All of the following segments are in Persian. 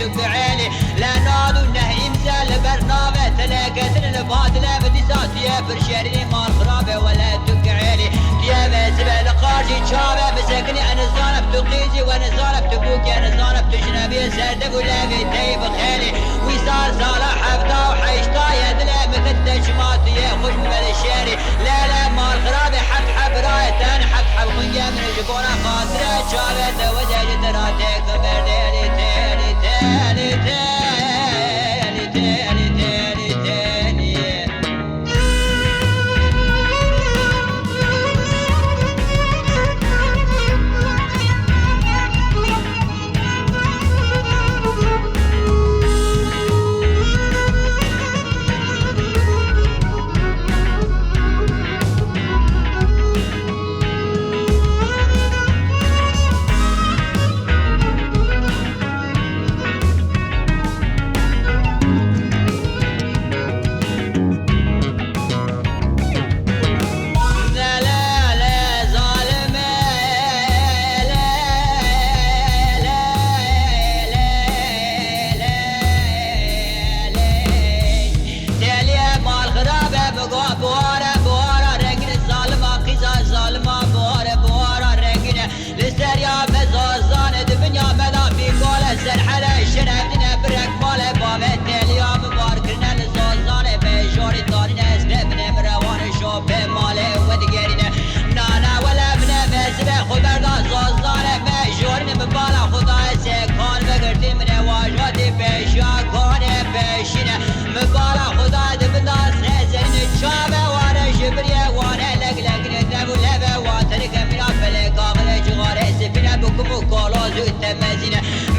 تقعالي لا نادو نهي مزال برنامج تلاقتن البادلة بديساتية برشاري مال خرابة ولا تقعالي يا مزبل قارجي شابة مسكني أنا زانب تقيزي وأنا زانب تبوكي أنا زانب تجنبي سردق ولا بيتي بخيلي ويصار صالح حفظة وحيشتا يدلع مثل تجماتي خوش ببل الشاري لا مال خرابة حب راية تاني حب خنجة من الجبونة خاطرة شابة وجه جدراتك بردالي تالي تالي تالي تالي تالي تالي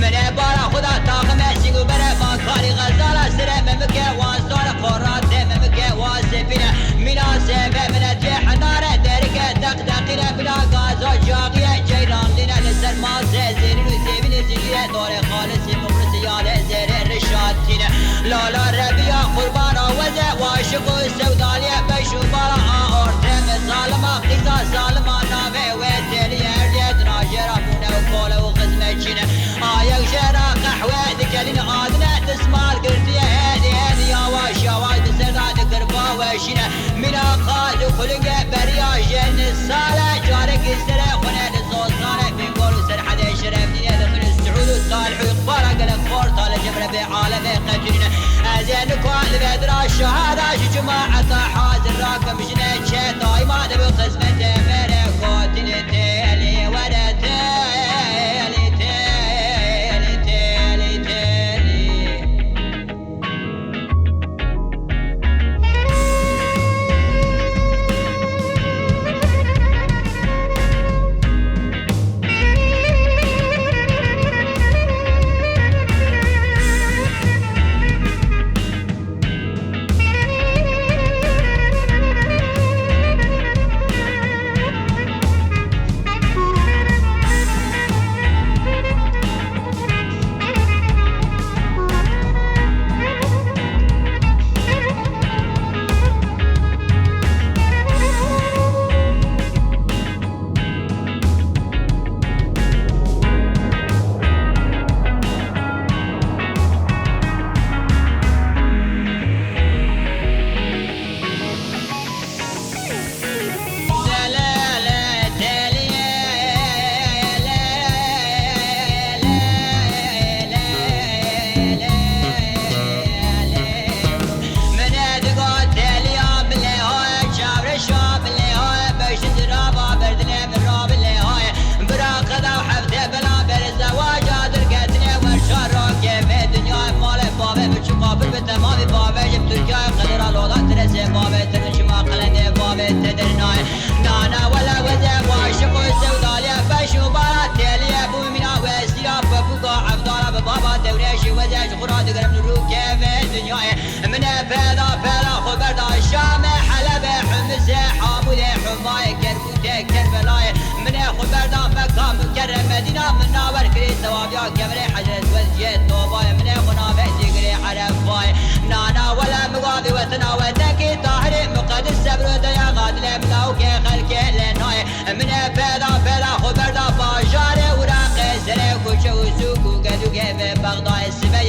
من بارا خدا طاقم سيقو بنا بانكاري غزالة سرع ممكة وانصار قرات ممكة واسفينة منا سيبه من الجيح نارة دركة دقدقينة بلا غازو جاقية جيران لنا لسر ما زيزينين وزيبين زيجية دوري خالصي مبرسيالة زيرين رشاتينة لالا ربيا قربان وزي واشق السودالية بيشو بارا آورتم ظالما قيزا ظالما نامي ويتيلي ارديت ناجرة فونا وقولة وخزمتشينة آيك شرا قحوة دكالين آدنا تسمع القرطية هادي يا واش بسرنا دكربا وشينة من أقاد وخلق بريا جن السالة جارك السرع خنا للزوزانة في قول سرحة شرف دنيا دخل السعود والصالح ويقبارا قلق خور طال جمرة بعالم قتلنا أزين كوان بدرا الشهادة جماعة حاضر راكم جنة شيطاي ما دبو قسمة مرة قاتل تالي ولا تالي تالي تالي تالي بغداد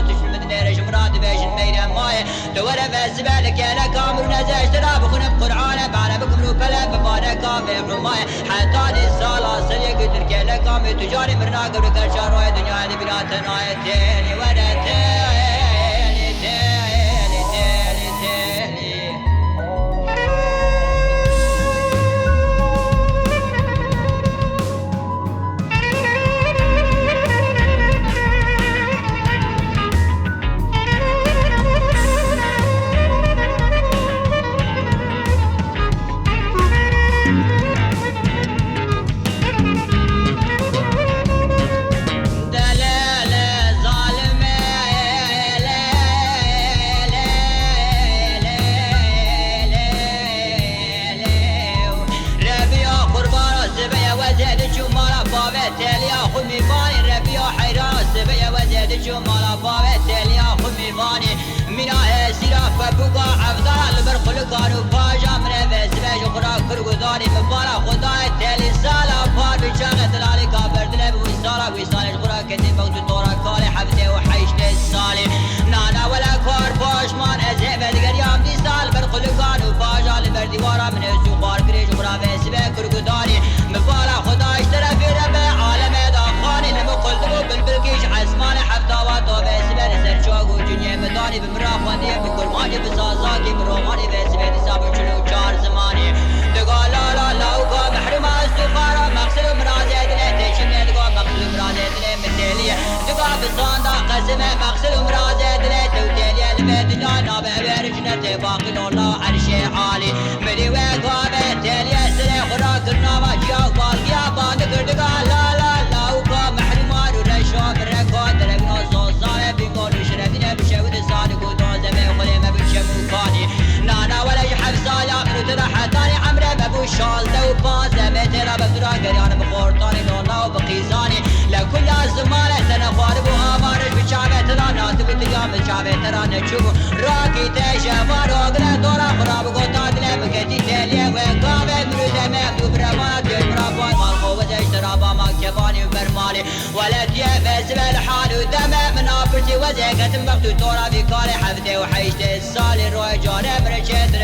تشوف من نيرش مراد بيش الميرة ماي دورة فاسبالك يا لكام ونزاش تراب خنب قرعانة بعنا بكم رو بلا بفانا كامي حماي حتى الصلاة سليك تركي لكام تجاري مرنا قبل كرشان روي دنيا دي بلا تناي تاني ولا تاني تاني تاني تاني جمالا فاوت تليا خمي فاني منا هسيرا فبوكا عفدار البرقل كانوا باجا من فسباج قرا كرغداني مبارا خداي تلي سالا فار بشاغت الالي كابرد لب وسالا وسال قرا كتب وتورا كالي حفده وحيش للسالي نانا ولا كار باش مان ازه بدغريام دي سال برقل كانوا باجا البردي وارا من سوقار كريج قرا فسباج كرغداني مبارا خداي اشترى رب عالم داخاني نمقل بالبلكيش عزمان مداني بمرا خواني بكل ماني بزازاكي بروماني بسبيني سابو شنو چار زماني دقا لا لا لا وقا محرم استخارا مقصد مرازي دلي تشمي دقا مقصد مرازي دلي متالية دقا بزاندا قسمة مقصد مرازي دلي توتالية لبيت جانا بأبيرجنا تباقي لولا عرشي عالي مري ويقا بتالية سلي خرا كرنا باجيا وقالقيا باندكر دقا لا لا لا وقا محرمان ورشا بركا درقنا زوزانة بيقول شرفنا بشود صادق ودوزة وخليمة بالشموكاني نانا ولا يحب صايا من ترى حتاني عمره بابو شال دو بازة مترا بفترا قريانا بخورتاني لولا وبقيزاني لكل الزمانة تنخوار بو آمارش بشعبه ترى ناتو بتقام بشعبه ترى نشوفو راكي تشافار وقنا دورا خراب وقطات لبكتي تاليه وقامه مروزة مهدو برمانات يجبرابان مالخو وزيش ترابا مكتباني وبرمالي ولد يفز بالحال ودمه منافرتي وزيكة مبغتو تورا في كالي حفده وحيشته السالي روي جانب رشيت